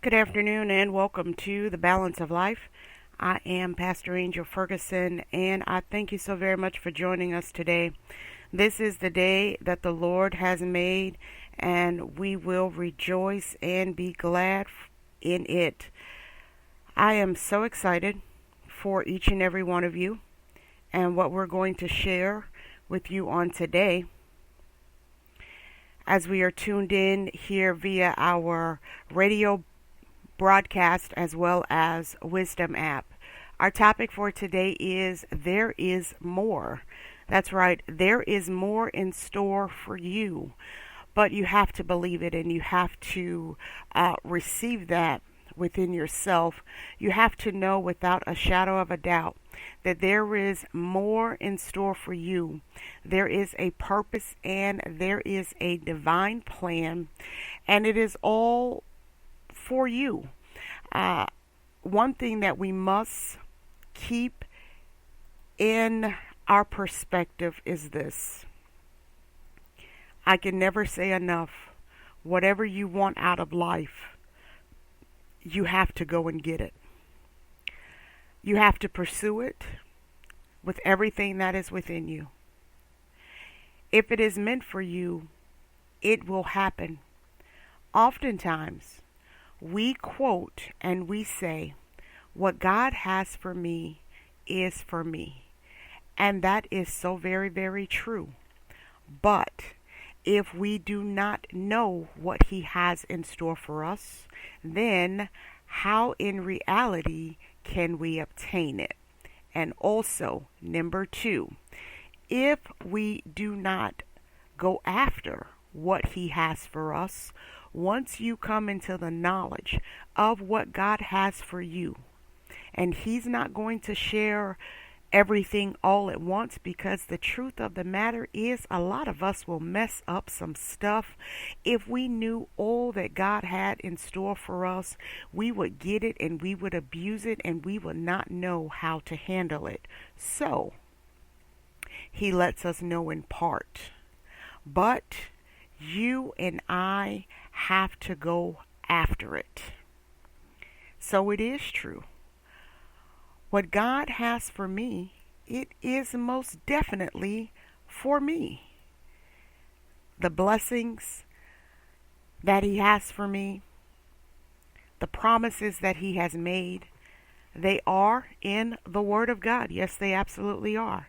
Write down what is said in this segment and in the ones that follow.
Good afternoon and welcome to the Balance of Life. I am Pastor Angel Ferguson and I thank you so very much for joining us today. This is the day that the Lord has made and we will rejoice and be glad in it. I am so excited for each and every one of you and what we're going to share with you on today as we are tuned in here via our radio broadcast as well as Wisdom app. Our topic for today is There is More. That's right, there is more in store for you, but you have to believe it and you have to receive that within yourself. You have to know without a shadow of a doubt that there is more in store for you. There is a purpose and there is a divine plan, and it is all for you. Uh, One thing that we must keep in our perspective is this. I can never say enough. Whatever you want out of life, you have to go and get it. You have to pursue it with everything that is within you. If it is meant for you, it will happen. Oftentimes, we quote and we say, what God has for me is for me. And that is so very, very true. But if we do not know what He has in store for us, then how in reality can we obtain it? And also, number two, if we do not go after what He has for us, once you come into the knowledge of what God has for you, and He's not going to share everything all at once, because the truth of the matter is a lot of us will mess up some stuff. If we knew all that God had in store for us, we would get it and we would abuse it and we would not know how to handle it. So He lets us know in part. But you and I have to go after it. So it is true. What God has for me, it is most definitely for me. The blessings that He has for me, the promises that He has made, they are in the Word of God. Yes, they absolutely are.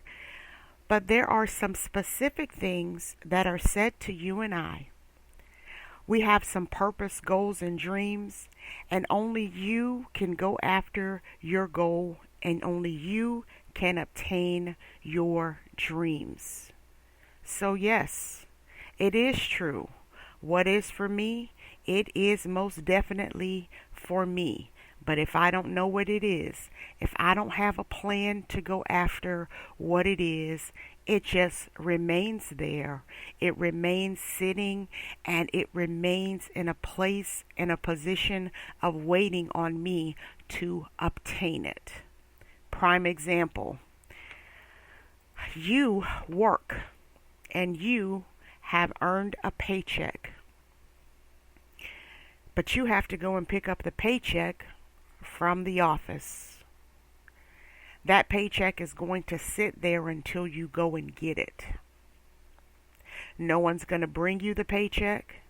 But there are some specific things that are said to you and I. We have some purpose, goals, and dreams, and only you can go after your goal, and only you can obtain your dreams. So yes, it is true. What is for me, it is most definitely for me. But if I don't know what it is, if I don't have a plan to go after what it is, it just remains there. It remains sitting and it remains in a place, in a position of waiting on me to obtain it. Prime example, you work and you have earned a paycheck, but you have to go and pick up the paycheck from the office. That paycheck is going to sit there until you go and get it. No one's going to bring you the paycheck.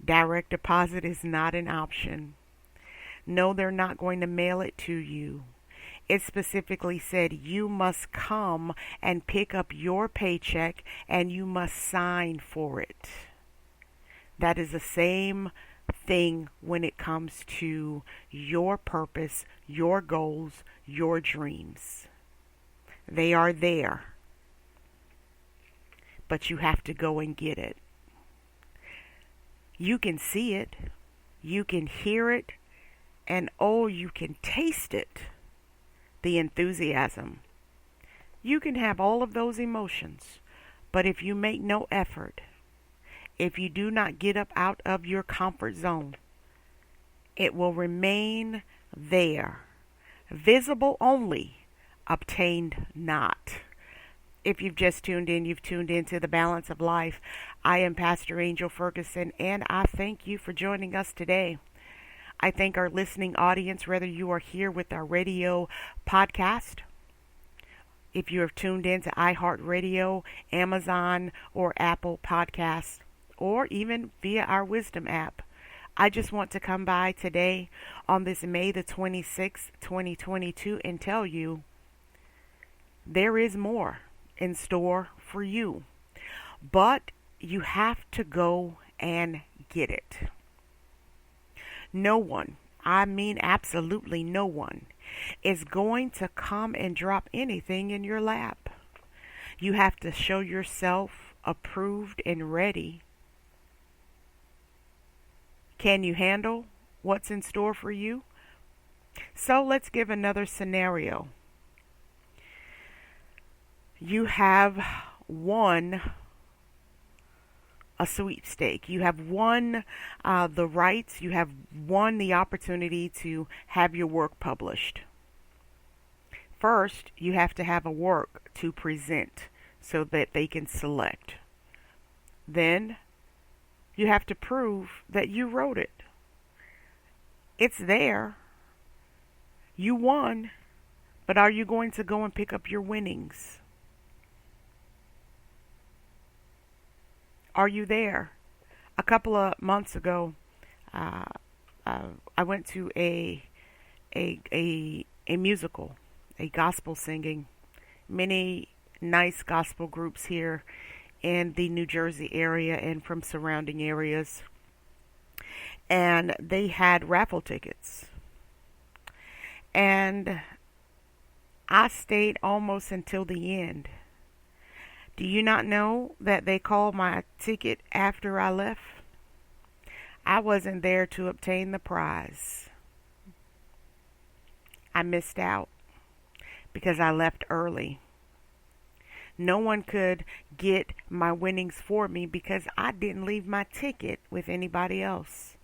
Direct deposit is not an option. No, they're not going to mail it to you. It specifically said you must come and pick up your paycheck and you must sign for it. That is the same thing when it comes to your purpose, your goals, your dreams. They are there, but you have to go and get it. You can see it, you can hear it, and oh, you can taste it. The enthusiasm. You can have all of those emotions, but if you make no effort, if you do not get up out of your comfort zone, it will remain there. Visible only, obtained not. If you've just tuned in, you've tuned into the Balance of Life. I am Pastor Angel Ferguson, and I thank you for joining us today. I thank our listening audience, whether you are here with our radio podcast, if you have tuned in to iHeartRadio, Amazon, or Apple Podcasts, or even via our Wisdom app. I just want to come by today on this May the 26th, 2022, and tell you there is more in store for you. But you have to go and get it. No one, I mean absolutely no one, is going to come and drop anything in your lap. You have to show yourself approved and ready. Can you handle what's in store for you? So let's give another scenario. You have won a sweepstake. You have won the rights. You have won the opportunity to have your work published. First, you have to have a work to present so that they can select. Then, you have to prove that you wrote it. It's there. You won, but are you going to go and pick up your winnings? Are you there? A couple of months ago, I went to a musical, a gospel singing. Many nice gospel groups here in the New Jersey area and from surrounding areas. And they had raffle tickets. And I stayed almost until the end. Do you not know that they called my ticket after I left? I wasn't there to obtain the prize. I missed out because I left early. No one could get my winnings for me because I didn't leave my ticket with anybody else.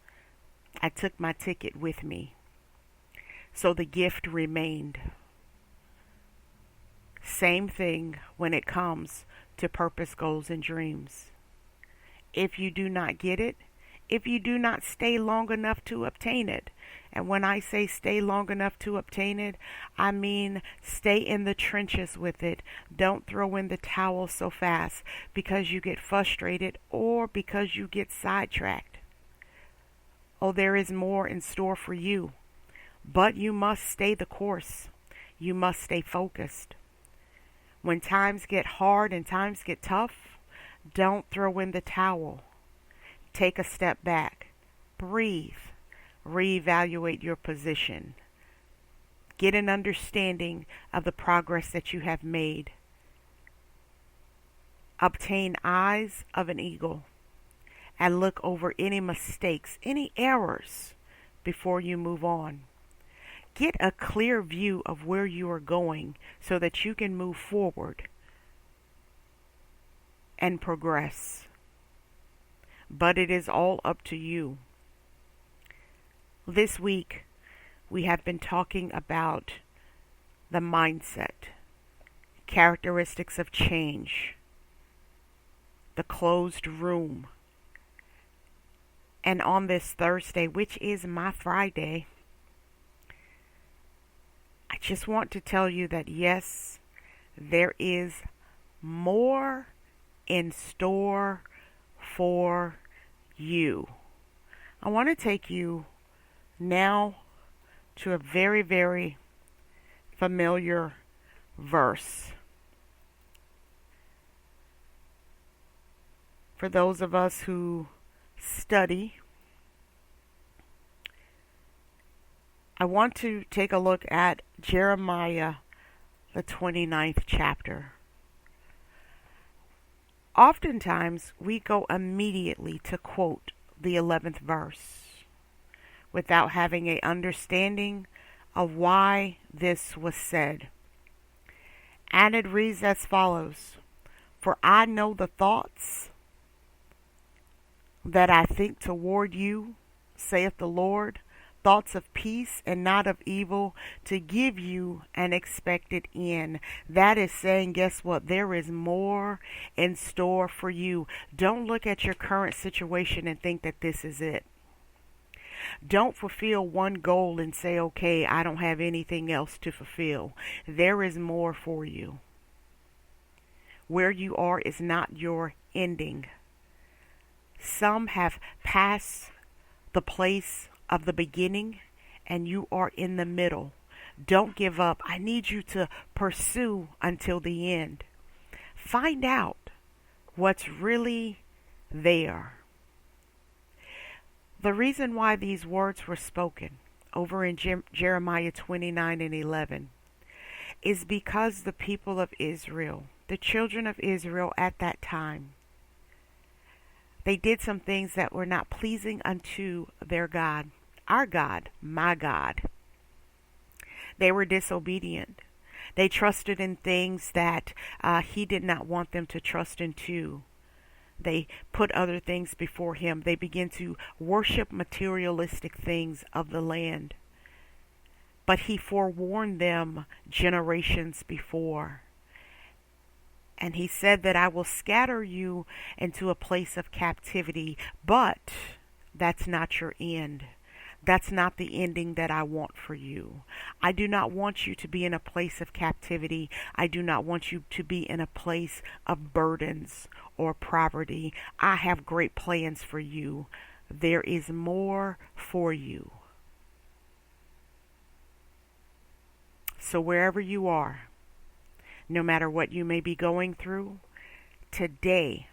I took my ticket with me. So the gift remained. Same thing when it comes to purpose, goals, and dreams. If you do not get it, if you do not stay long enough to obtain it, and when I say stay long enough to obtain it, I mean stay in the trenches with it. Don't throw in the towel so fast because you get frustrated or because you get sidetracked. Oh, there is more in store for you, but you must stay the course. You must stay focused. When times get hard and times get tough, don't throw in the towel. Take a step back. Breathe. Reevaluate your position. Get an understanding of the progress that you have made. Obtain eyes of an eagle and look over any mistakes, any errors before you move on. Get a clear view of where you are going so that you can move forward and progress. But it is all up to you. This week, we have been talking about the mindset, characteristics of change, the closed room. And on this Thursday, which is my Friday, I just want to tell you that yes, there is more in store for you. I want to take you now to a very, very familiar verse. For those of us who study, I want to take a look at Jeremiah, the 29th chapter. Oftentimes, we go immediately to quote the 11th verse without having an understanding of why this was said. And it reads as follows: For I know the thoughts that I think toward you, saith the Lord, thoughts of peace and not of evil, to give you an expected end. That is saying, guess what? There is more in store for you. Don't look at your current situation and think that this is it. Don't fulfill one goal and say, okay, I don't have anything else to fulfill. There is more for you. Where you are is not your ending. Some have passed the place of the beginning, and you are in the middle. Don't give up. I need you to pursue until the end. Find out what's really there. The reason why these words were spoken over in Jeremiah 29:11 is because the people of Israel, the children of Israel at that time, they did some things that were not pleasing unto their God, our God, my God. They were disobedient. They trusted in things that he did not want them to trust into. They put other things before him. They began to worship materialistic things of the land. But he forewarned them generations before. And he said that I will scatter you into a place of captivity, but that's not your end. That's not the ending that I want for you. I do not want you to be in a place of captivity. I do not want you to be in a place of burdens or poverty. I have great plans for you. There is more for you. So wherever you are, no matter what you may be going through, today,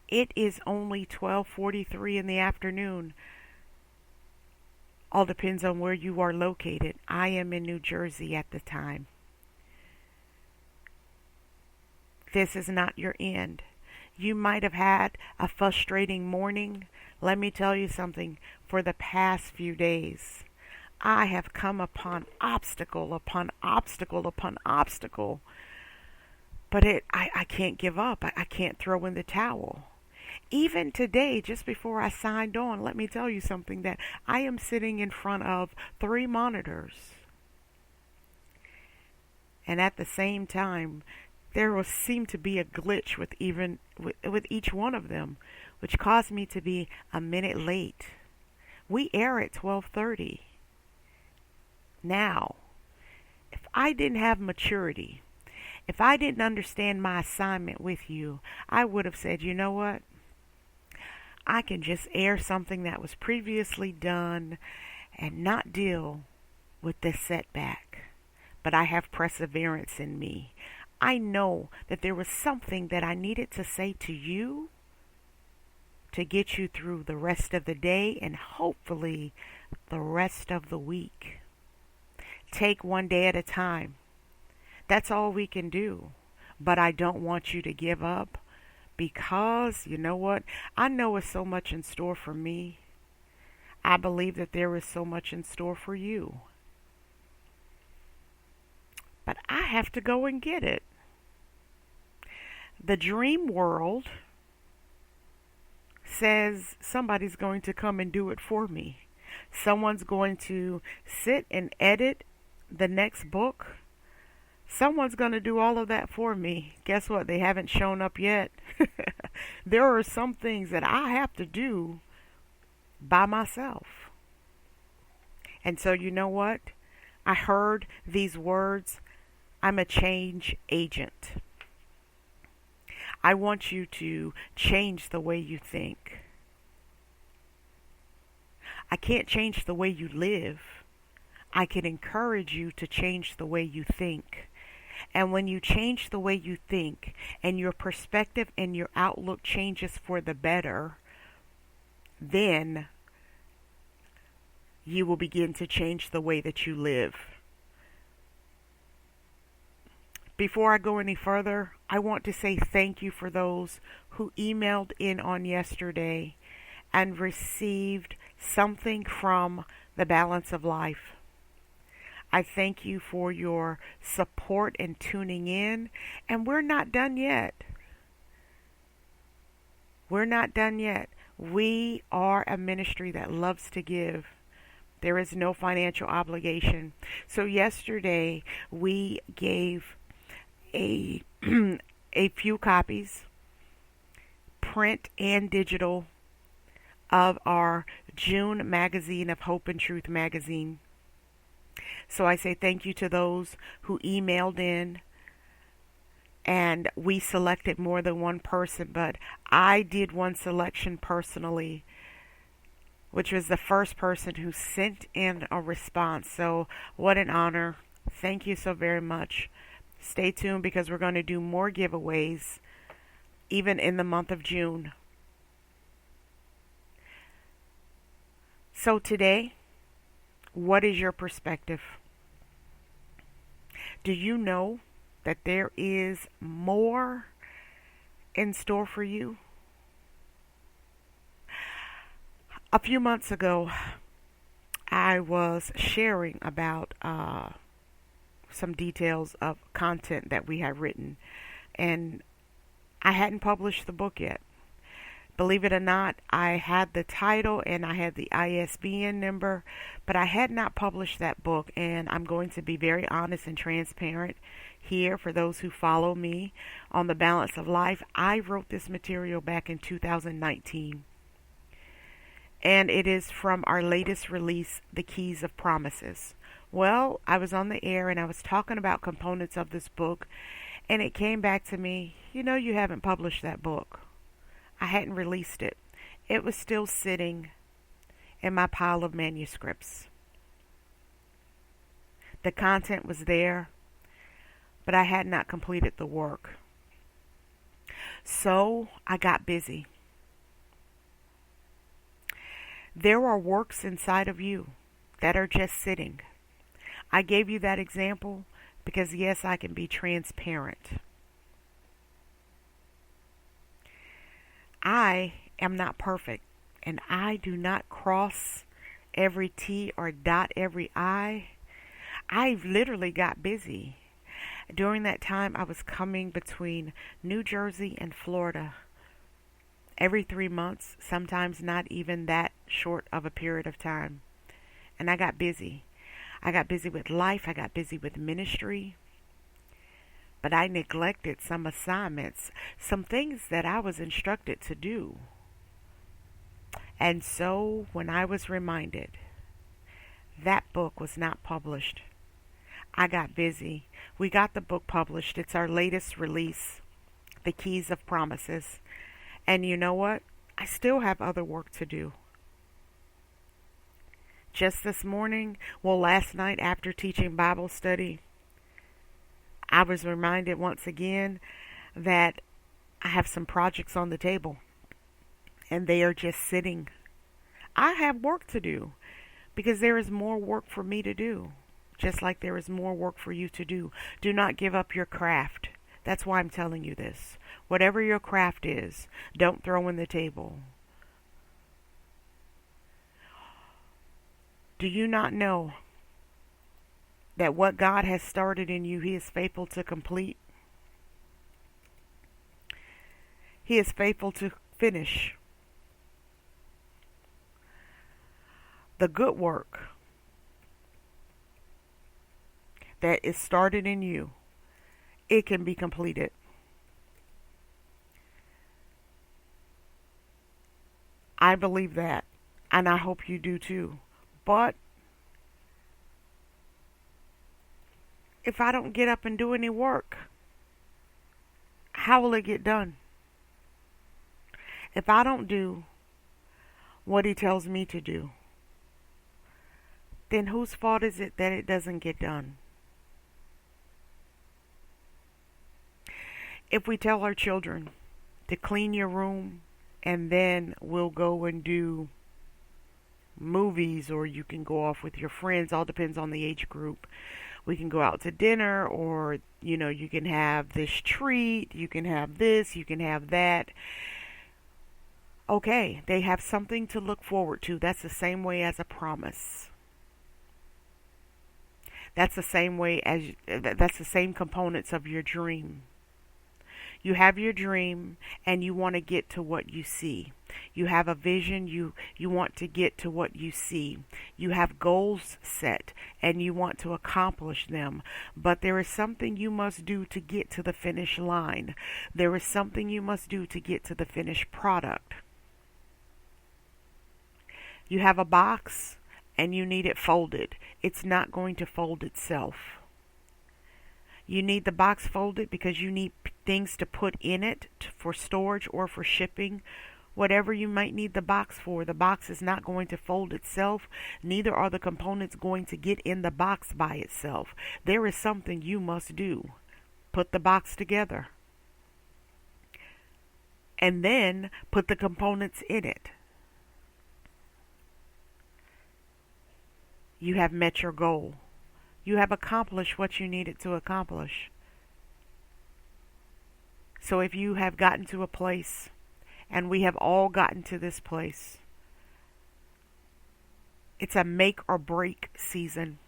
it is only 12:43 in the afternoon. All depends on where you are located. I am in New Jersey at the time. This is not your end. You might have had a frustrating morning. Let me tell you something. For the past few days, I have come upon obstacle upon obstacle upon obstacle. But I can't give up. I can't throw in the towel. Even today, just before I signed on, let me tell you something, that I am sitting in front of 3 monitors. And at the same time, there will seem to be a glitch with each one of them, which caused me to be a minute late. We air at 12:30. Now, if I didn't have maturity, if I didn't understand my assignment with you, I would have said, you know what? I can just air something that was previously done and not deal with this setback. But I have perseverance in me. I know that there was something that I needed to say to you to get you through the rest of the day and hopefully the rest of the week. Take one day at a time. That's all we can do. But I don't want you to give up. Because, you know what? I know it's so much in store for me. I believe that there is so much in store for you. But I have to go and get it. The dream world says somebody's going to come and do it for me. Someone's going to sit and edit the next book. Someone's going to do all of that for me. Guess what? They haven't shown up yet. There are some things that I have to do by myself. And so you know what? I heard these words. I'm a change agent. I want you to change the way you think. I can't change the way you live. I can encourage you to change the way you think. And when you change the way you think and your perspective and your outlook changes for the better, then you will begin to change the way that you live. Before I go any further, I want to say thank you for those who emailed in on yesterday and received something from the Balance of Life. I thank you for your support and tuning in, and we're not done yet. We're not done yet. We are a ministry that loves to give. There is no financial obligation. So yesterday we gave a few copies, print and digital, of our June magazine of Hope and Truth magazine. So I say thank you to those who emailed in, and we selected more than one person, but I did one selection personally, which was the first person who sent in a response. So what an honor. Thank you so very much. Stay tuned because we're going to do more giveaways even in the month of June. So today, what is your perspective? Do you know that there is more in store for you? A few months ago, I was sharing about some details of content that we had written, and I hadn't published the book yet. Believe it or not, I had the title and I had the ISBN number, but I had not published that book, and I'm going to be very honest and transparent here for those who follow me on The Balance of Life. I wrote this material back in 2019, and it is from our latest release, The Keys of Promises. Well, I was on the air and I was talking about components of this book, and it came back to me, you haven't published that book. I hadn't released it. It was still sitting in my pile of manuscripts. The content was there, but I had not completed the work. So I got busy. There are works inside of you that are just sitting. I gave you that example because, yes, I can be transparent. I am not perfect, and I do not cross every T or dot every I. I literally got busy. During that time, I was coming between New Jersey and Florida every 3 months, sometimes not even that short of a period of time. And I got busy. I got busy with life. I got busy with ministry. But I neglected some assignments, some things that I was instructed to do. And so when I was reminded that book was not published, I got busy. We got the book published. It's our latest release, The Keys of Promises. And you know what? I still have other work to do. Just this morning, last night after teaching Bible study, I was reminded once again that I have some projects on the table and they are just sitting. I have work to do because there is more work for me to do, just like there is more work for you to do. Do not give up your craft. That's why I'm telling you this. Whatever your craft is, don't throw in the table. Do you not know that what God has started in you, He is faithful to complete? He is faithful to finish. The good work that is started in you, it can be completed. I believe that, and I hope you do too. But if I don't get up and do any work, how will it get done? If I don't do what He tells me to do, then whose fault is it that it doesn't get done? If we tell our children to clean your room and then we'll go and do movies, or you can go off with your friends, all depends on the age group. We can go out to dinner, or you can have this treat, you can have this, you can have that. Okay, they have something to look forward to. That's the same way as a promise. That's the same components of your dream. You have your dream and you want to get to what you see. You have a vision, you want to get to what you see. You have goals set and you want to accomplish them. But there is something you must do to get to the finish line. There is something you must do to get to the finished product. You have a box and you need it folded. It's not going to fold itself. You need the box folded because you need things to put in it for storage or for shipping. Whatever you might need the box for, the box is not going to fold itself. Neither are the components going to get in the box by itself. There is something you must do. Put the box together. And then put the components in it. You have met your goal. You have accomplished what you needed to accomplish. So if you have gotten to a place, and we have all gotten to this place, it's a make or break season.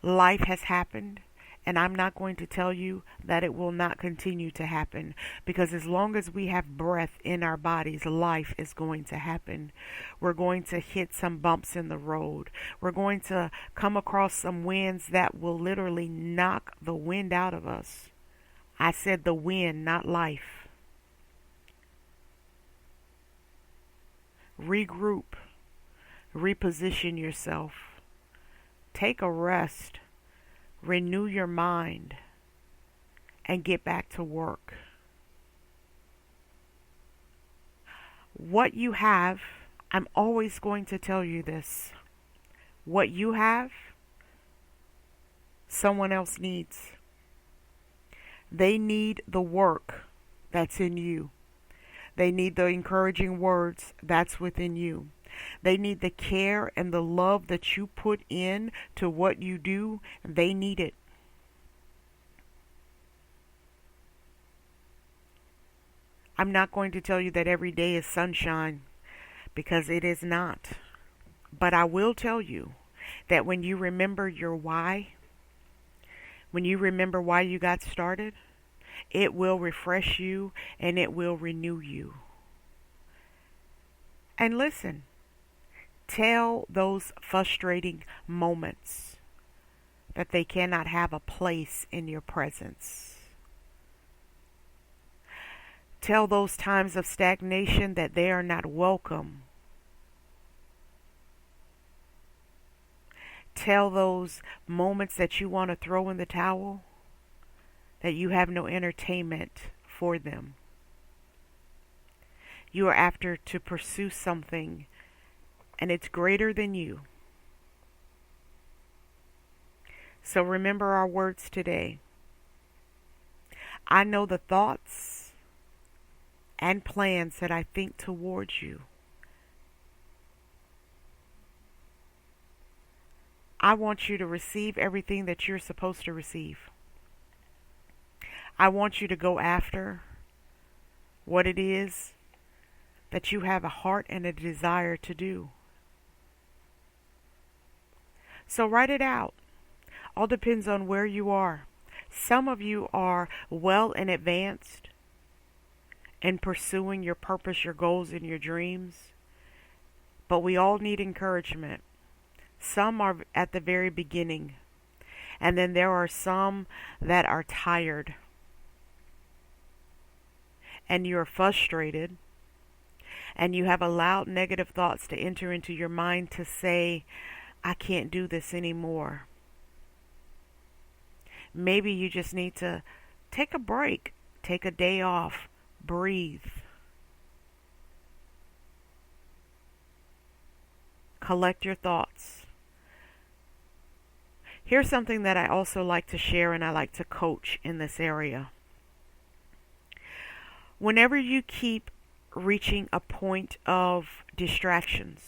Life has happened, and I'm not going to tell you that it will not continue to happen, because as long as we have breath in our bodies, life is going to happen. We're going to hit some bumps in the road. We're going to come across some winds that will literally knock the wind out of us. I said the wind, not life. Regroup. Reposition yourself. Take a rest. Renew your mind. And get back to work. What you have, I'm always going to tell you this. What you have, someone else needs. They need the work that's in you. They need the encouraging words that's within you. They need the care and the love that you put in to what you do. They need it. I'm not going to tell you that every day is sunshine, because it is not. But I will tell you that when you remember your why, when you remember why you got started, it will refresh you and it will renew you. And listen, tell those frustrating moments that they cannot have a place in your presence. Tell those times of stagnation that they are not welcome. Tell those moments that you want to throw in the towel that you have no entertainment for them. You are after to pursue something, and it's greater than you. So remember our words today. I know the thoughts and plans that I think towards you. I want you to receive everything that you're supposed to receive. I want you to go after what it is that you have a heart and a desire to do. So write it out. All depends on where you are. Some of you are well in advanced in pursuing your purpose, your goals, and your dreams. But we all need encouragement. Some are at the very beginning. And then there are some that are tired. And you're frustrated. And you have allowed negative thoughts to enter into your mind to say, I can't do this anymore. Maybe you just need to take a break. Take a day off. Breathe. Collect your thoughts. Here's something that I also like to share and I like to coach in this area. Whenever you keep reaching a point of distractions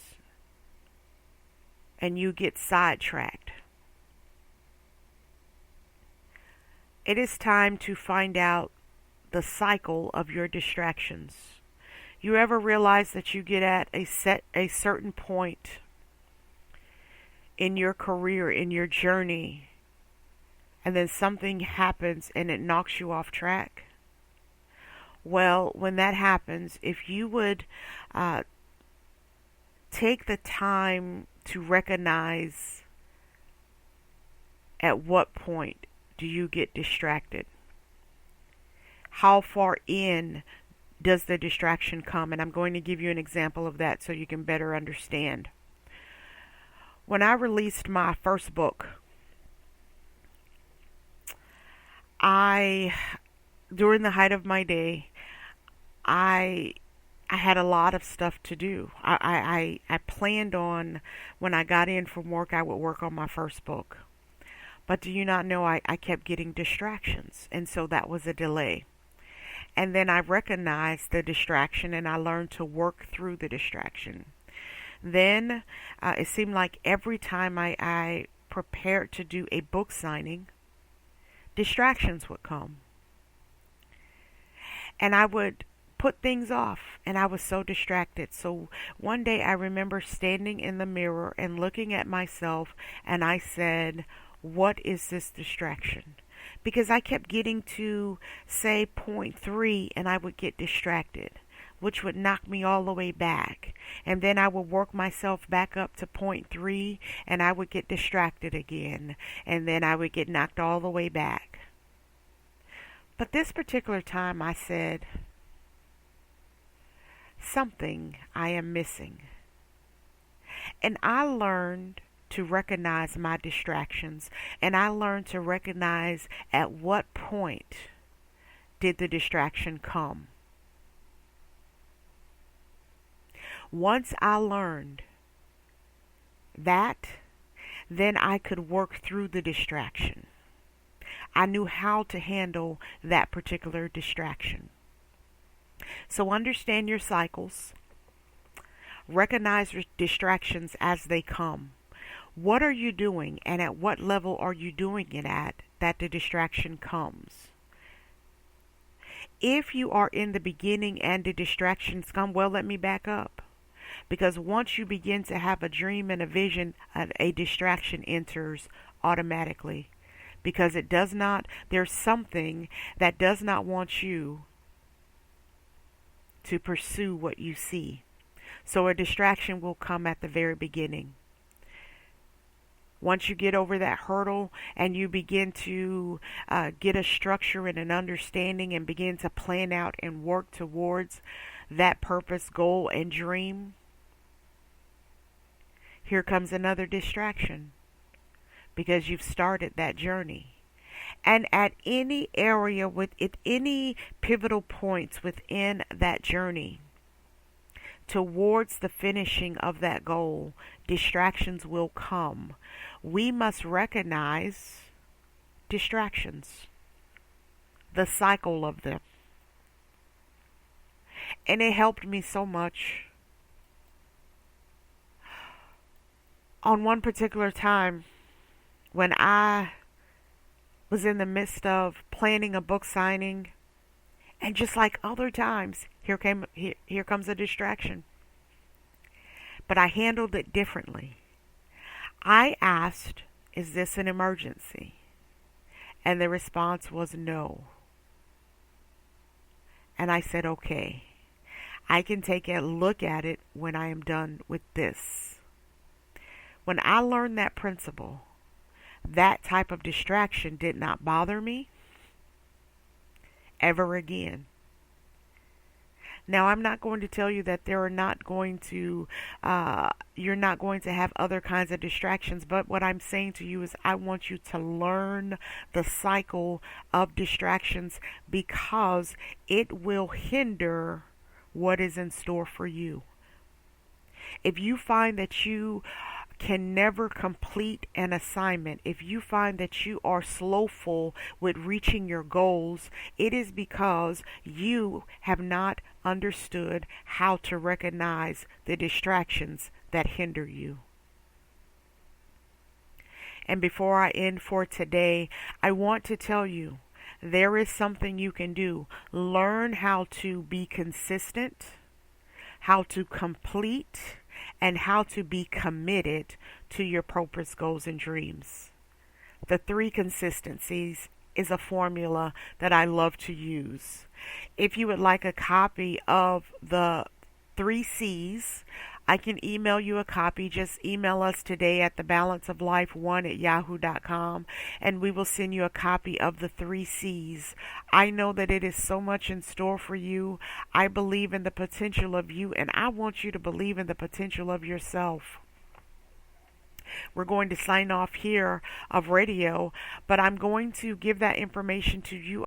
and you get sidetracked, it is time to find out the cycle of your distractions. You ever realize that you get at a certain point in your career, in your journey, and then something happens and it knocks you off track? Well, when that happens, if you would take the time to recognize at what point do you get distracted? How far in does the distraction come? And I'm going to give you an example of that so you can better understand. When I released my first book, I, during the height of my day, I I had a lot of stuff to do. I planned on when I got in from work, I would work on my first book. But do you not know I kept getting distractions? And so that was a delay. And then I recognized the distraction and I learned to work through the distraction. Then it seemed like every time I prepared to do a book signing, distractions would come. And I would put things off and I was so distracted. So one day I remember standing in the mirror and looking at myself and I said, what is this distraction? Because I kept getting to say point three and I would get distracted, which would knock me all the way back. And then I would work myself back up to point three and I would get distracted again. And then I would get knocked all the way back. But this particular time I said, something I am missing. And I learned to recognize my distractions, and I learned to recognize at what point did the distraction come. Once I learned that, then I could work through the distraction. I knew how to handle that particular distraction. So understand your cycles. Recognize your distractions as they come. What are you doing and at what level are you doing it at that the distraction comes? If you are in the beginning and the distractions come, well, let me back up. Because once you begin to have a dream and a vision, a distraction enters automatically. Because there's something that does not want you to pursue what you see. So a distraction will come at the very beginning. Once you get over that hurdle and you begin to get a structure and an understanding and begin to plan out and work towards that purpose, goal, and dream, here comes another distraction because you've started that journey. And at any area, at any pivotal points within that journey, towards the finishing of that goal, distractions will come. We must recognize distractions, the cycle of them. And it helped me so much. On one particular time, when I was in the midst of planning a book signing, and just like other times, here comes a distraction. But I handled it differently. I asked, is this an emergency? And the response was no. And I said, okay, I can take a look at it when I am done with this. When I learned that principle, that type of distraction did not bother me ever again. Now, I'm not going to tell you that you're not going to have other kinds of distractions, but what I'm saying to you is I want you to learn the cycle of distractions because it will hinder what is in store for you. If you find that you can never complete an assignment, if you find that you are slowful with reaching your goals, it is because you have not understood how to recognize the distractions that hinder you. And before I end for today, I want to tell you there is something you can do. Learn how to be consistent, how to complete, and how to be committed to your purpose, goals, and dreams. The 3 consistencies is a formula that I love to use. If you would like a copy of the 3 C's, I can email you a copy. Just email us today at thebalanceoflife1@yahoo.com, and we will send you a copy of the 3 C's. I know that it is so much in store for you. I believe in the potential of you, and I want you to believe in the potential of yourself. We're going to sign off here of radio, but I'm going to give that information to you